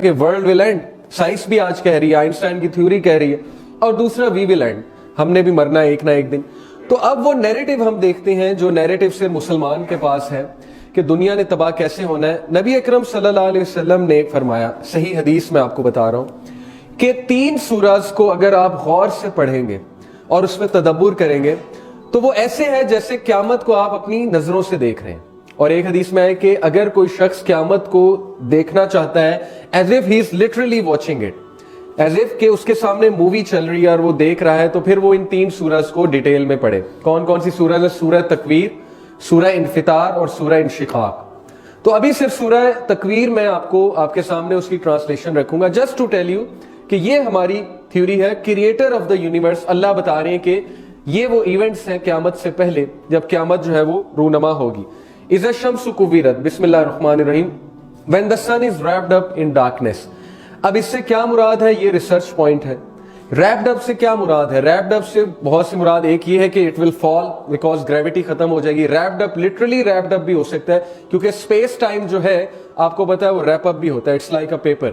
کہ world will end, science بھی آج کہہ رہی ہے، آئنسٹائن کی تھیوری کہہ رہی ہے، اور دوسرا وی ول اینڈ، ہم نے بھی مرنا ہے ایک نہ ایک دن۔ تو اب وہ نیریٹو ہم دیکھتے ہیں جو نیریٹو سے مسلمان کے پاس ہے کہ دنیا نے تباہ کیسے ہونا ہے۔ نبی اکرم صلی اللہ علیہ وسلم نے ایک فرمایا، صحیح حدیث میں آپ کو بتا رہا ہوں، کہ 3 سورج کو اگر آپ غور سے پڑھیں گے اور اس میں تدبر کریں گے تو وہ ایسے ہے جیسے قیامت کو آپ اپنی نظروں سے دیکھ رہے ہیں۔ اور ایک حدیث میں ہے کہ اگر کوئی شخص قیامت کو دیکھنا چاہتا ہے as if he is literally watching it، as if کہ اس کے سامنے مووی چل رہی ہے اور وہ دیکھ رہا ہے، تو پھر وہ ان 3 سورج کو ڈیٹیل میں پڑھے۔ کون کون سی سورج ہے؟ سورہ تکویر، سورہ انفطار اور سورہ انشقاق۔ تو ابھی صرف سورہ تکویر میں آپ کے سامنے اس کی ٹرانسلیشن رکھوں گا، جسٹ ٹو ٹیل یو کہ یہ ہماری تھیوری ہے، کریٹر آف دا یونیورس اللہ بتا رہے ہیں کہ یہ وہ ایونٹس ہیں قیامت سے پہلے جب قیامت جو ہے وہ رونما ہوگی۔ اذا الشمس کوورت، بسم اللہ الرحمن الرحیم، when the sun is wrapped up in darkness۔ اب اس سے کیا مراد ہے؟ یہ ریسرچ پوائنٹ ہے۔ wrapped up سے کیا مراد ہے؟ wrapped up سے بہت سی مراد، ایک یہ ہے کہ it will fall because gravity ختم ہو جائے گی۔ wrapped up literally wrapped up بھی ہو سکتا ہے کیونکہ space time جو ہے آپ کو پتا ہے وہ wrap up بھی ہوتا ہے، it's like a paper۔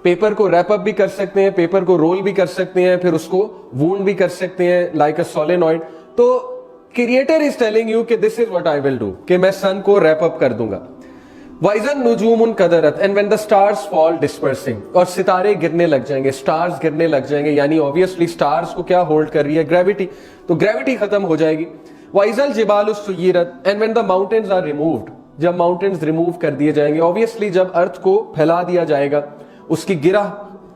Paper کو ریپ اپ بھی کر سکتے ہیں، پیپر کو رول بھی کر سکتے ہیں، پھر اس کو وونڈ بھی کر سکتے ہیں لائک اے سولینوئڈ۔ تو کریٹر از ٹیلنگ یو کہ دس is what I will do, کہ میں سن کو ریپ اپ کر دوں گا۔ وَإِذَا النُّجُومُ انْكَدَرَتْ، and when the stars fall dispersing, اور ستارے گرنے لگ جائیں گے، اسٹارز گرنے لگ جائیں گے، یعنی اوبیسلی اسٹارز کو کیا ہولڈ کر رہی ہے؟ گریوٹی، تو گریوٹی ختم ہو جائے گی۔ وَإِذَا الْجِبَالُ سُيِّرَتْ، and when the mountains are removed, جب ماؤنٹینز ریموو کر دیے جائیں گے، اوبیسلی جب ارتھ کو پھیلا دیا جائے گا، اس کی گرہ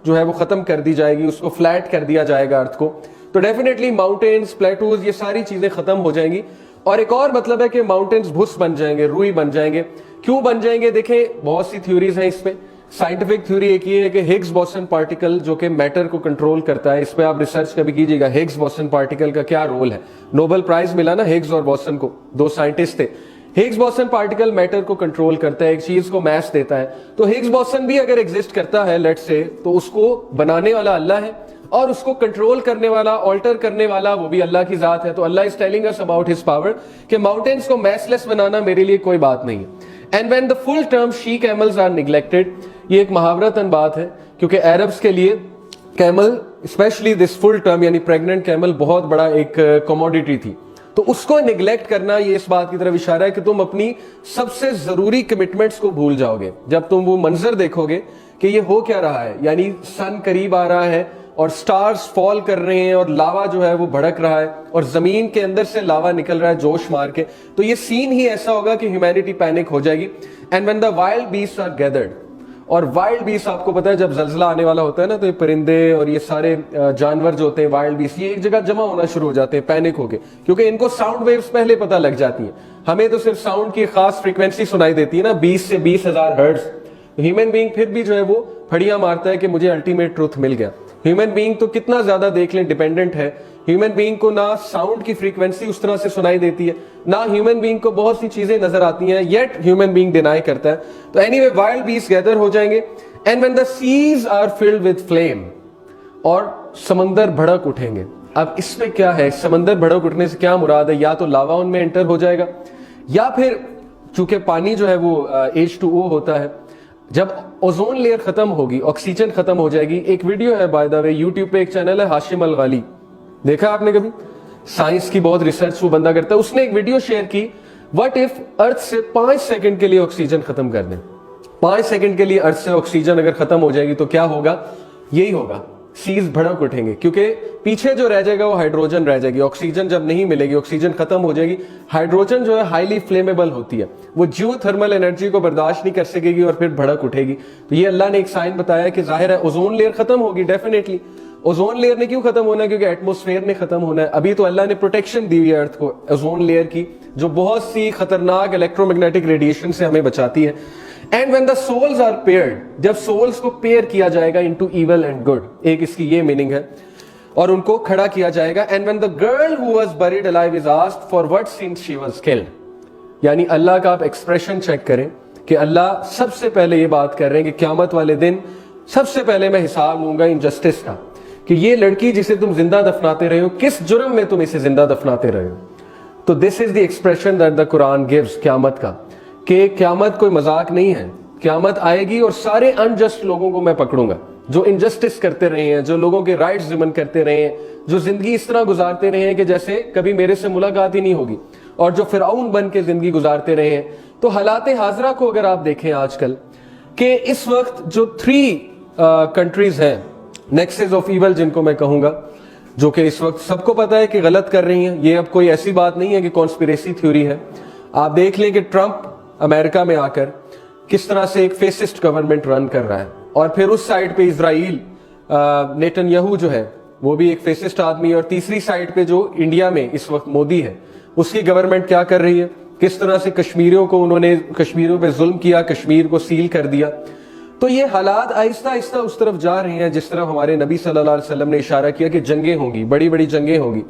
جو ہے وہ ختم کر دی جائے گی، اس کو فلیٹ کر دیا جائے گا ارتھ کو، تو ڈیفینیٹلی ماؤنٹینز، پلیٹوز، یہ ساری چیزیں ختم ہو جائیں گی۔ اور ایک اور مطلب ہے کہ ماؤنٹینز بھس بن جائیں گے، روئی بن جائیں گے۔ کیوں بن جائیں گے؟ دیکھیں بہت سی تھیوریز ہیں اس پہ۔ سائنٹیفک تھیوری ایک یہ ہے کہ ہگز بوسن پارٹیکل جو کہ میٹر کو کنٹرول کرتا ہے، اس پہ آپ ریسرچ کبھی کیجیے گا، ہگز بوسن پارٹیکل کا کیا رول ہے۔ نوبل پرائز ملا نا ہگز اور بوسن کو، 2 سائنٹسٹ تھے۔ ہگز بوسن پارٹیکل میٹر کو کنٹرول کرتا ہے، ایک چیز کو میس دیتا ہے۔ تو ہگز بوسن بھی اگر ایگزسٹ کرتا ہے لیٹ سے، تو اس کو بنانے والا اللہ ہے اور اس کو کنٹرول کرنے والا، آلٹر کرنے والا وہ بھی اللہ کی ذات ہے۔ تو Allah is telling us about his power کہ ماؤنٹینز کو میس لیس بنانا میرے لیے کوئی بات نہیں ہے۔ And when the full term she camels are neglected, یہ ایک محاورتاً بات ہے کیونکہ عربس کے لیے camel, specially this full term یعنی پریگننٹ کیمل، بہت بڑا ایک کموڈیٹی تھی۔ تو اس کو نیگلیکٹ کرنا یہ اس بات کی طرف اشارہ ہے کہ تم اپنی سب سے ضروری کمٹمنٹس کو بھول جاؤ گے جب تم وہ منظر دیکھو گے کہ یہ ہو کیا رہا ہے، یعنی سن قریب آ رہا ہے اور سٹارز فال کر رہے ہیں اور لاوا جو ہے وہ بھڑک رہا ہے اور زمین کے اندر سے لاوا نکل رہا ہے جوش مار کے۔ تو یہ سین ہی ایسا ہوگا کہ ہیومینٹی پینک ہو جائے گی۔ And when the wild beast are gathered, اور وائلڈ بیسٹ آپ کو پتا ہے جب زلزلہ آنے والا ہوتا ہے نا، تو یہ پرندے اور یہ سارے جانور جو ہوتے ہیں وائلڈ بیسٹ، یہ ایک جگہ جمع ہونا شروع ہو جاتے ہیں پینک ہو کے، کیونکہ ان کو ساؤنڈ ویوز پہلے پتہ لگ جاتی ہیں۔ ہمیں تو صرف ساؤنڈ کی خاص فریکوینسی سنائی دیتی ہے نا، 20 سے 20,000 ہرٹز۔ ہیومن بینگ پھر بھی جو ہے وہ پھڑیاں مارتا ہے کہ مجھے الٹیمیٹ ٹروتھ مل گیا۔ ہیومن بینگ تو کتنا زیادہ دیکھ لیں ڈیپینڈنٹ ہے، ہیومن بینگ کو نہ ساؤنڈ کی فریکوینسی اس طرح سے سنائی دیتی ہے، نہ ہیومن بینگ کو بہت سی چیزیں نظر آتی ہیں، یٹ ہیومن بینگ ڈینائی کرتا ہے۔ تو anyway wild beast gather ہو جائیں گے۔ And when the seas are filled with flame, اور سمندر بھڑک اٹھیں گے۔ اب اس میں کیا ہے، سمندر بھڑک اٹھنے سے کیا مراد ہے؟ یا تو لاوا ان میں انٹر ہو جائے گا، یا پھر چونکہ پانی جو ہے وہ H2O ہوتا ہے، جب اوزون لیئر ختم ہوگی، آکسیجن ختم ہو جائے گی۔ ایک ویڈیو ہے بائی دا وے، یوٹیوب پہ ایک چینل ہے ہاشم الغالی، دیکھا آپ نے کبھی؟ سائنس کی بہت ریسرچ وہ بندہ کرتا ہے، اس نے ایک ویڈیو شیئر کی، وٹ اف ارتھ سے 5 سیکنڈ کے لیے آکسیجن ختم کر دیں۔ 5 سیکنڈ کے لیے ارتھ سے آکسیجن اگر ختم ہو جائے گی تو کیا ہوگا؟ یہی ہوگا، سیز بھڑک اٹھیں گے، کیونکہ پیچھے جو رہ جائے گا وہ ہائیڈروجن رہ جائے گی۔ آکسیجن جب نہیں ملے گی، آکسیجن ختم ہو جائے گی، ہائیڈروجن جو ہے ہائیلی فلیمیبل ہوتی ہے، وہ جیو تھرمل انرجی کو برداشت نہیں کر سکے گی اور پھر بھڑک اٹھے گی۔ تو یہ اللہ نے ایک سائن بتایا کہ ظاہر ہے اوزون لیئر ختم ہوگی ڈیفینیٹلی۔ اوزون لیئر نے کیوں ختم ہونا ہے؟ کیونکہ ایٹموسفیئر نے ختم ہونا ہے۔ ابھی تو اللہ نے پروٹیکشن دی ہوئی ہے ارتھ کو اوزون لیئر کی، جو بہت سی خطرناک الیکٹرو میگنیٹک ریڈیشن سے ہمیں بچاتی ہے۔ And when the souls are paired, جب سولز کو پیئر کیا جائے گا انٹو ایول اینڈ گڈ، ایک اس کی یہ میننگ ہے، اور ان کو کھڑا کیا جائے گا۔ And when the girl who was buried alive is asked for what sins she was killed, یعنی اللہ کا آپ ایکسپریشن چیک کریں کہ اللہ سب سے پہلے یہ بات کر رہے ہیں کہ قیامت والے دن سب سے پہلے میں حساب لوں گا انجسٹس کا، کہ یہ لڑکی جسے تم زندہ دفناتے رہے ہو، کس جرم میں تم اسے زندہ دفناتے رہے ہو۔ تو this is the expression that the Quran gives قیامت کا، کہ قیامت کوئی مذاق نہیں ہے، قیامت آئے گی اور سارے انجسٹ لوگوں کو میں پکڑوں گا, جو انجسٹس کرتے رہے ہیں, جو لوگوں کے رائٹس ضمن کرتے رہے ہیں, جو زندگی اس طرح گزارتے رہے ہیں کہ جیسے کبھی میرے سے ملاقات ہی نہیں ہوگی, اور جو فرعون بن کے زندگی گزارتے رہے ہیں. تو حالات حاضرہ کو اگر آپ دیکھیں آج کل, کہ اس وقت جو 3 کنٹریز ہیں نیکسز آف ایول جن کو میں کہوں گا, جو کہ اس وقت سب کو پتا ہے کہ غلط کر رہی ہیں, یہ اب کوئی ایسی بات نہیں ہے کہ کانسپیریسی تھیوری ہے. آپ دیکھ لیں کہ ٹرمپ امریکہ میں آ کر کس طرح سے ایک فیسسٹ گورنمنٹ رن کر رہا ہے, اور پھر اس سائڈ پہ اسرائیل, نیتن یاہو جو ہے وہ بھی ایک فیسسٹ آدمی ہے, اور تیسری سائڈ پہ جو انڈیا میں اس وقت مودی ہے, اس کی گورنمنٹ کیا کر رہی ہے, کس طرح سے کشمیریوں کو انہوں نے کشمیریوں پہ ظلم کیا, کشمیر کو سیل کر دیا. تو یہ حالات آہستہ آہستہ اس طرف جا رہے ہیں جس طرح ہمارے نبی صلی اللہ علیہ وسلم نے اشارہ کیا کہ جنگیں ہوں گی, بڑی بڑی جنگیں ہوں گی.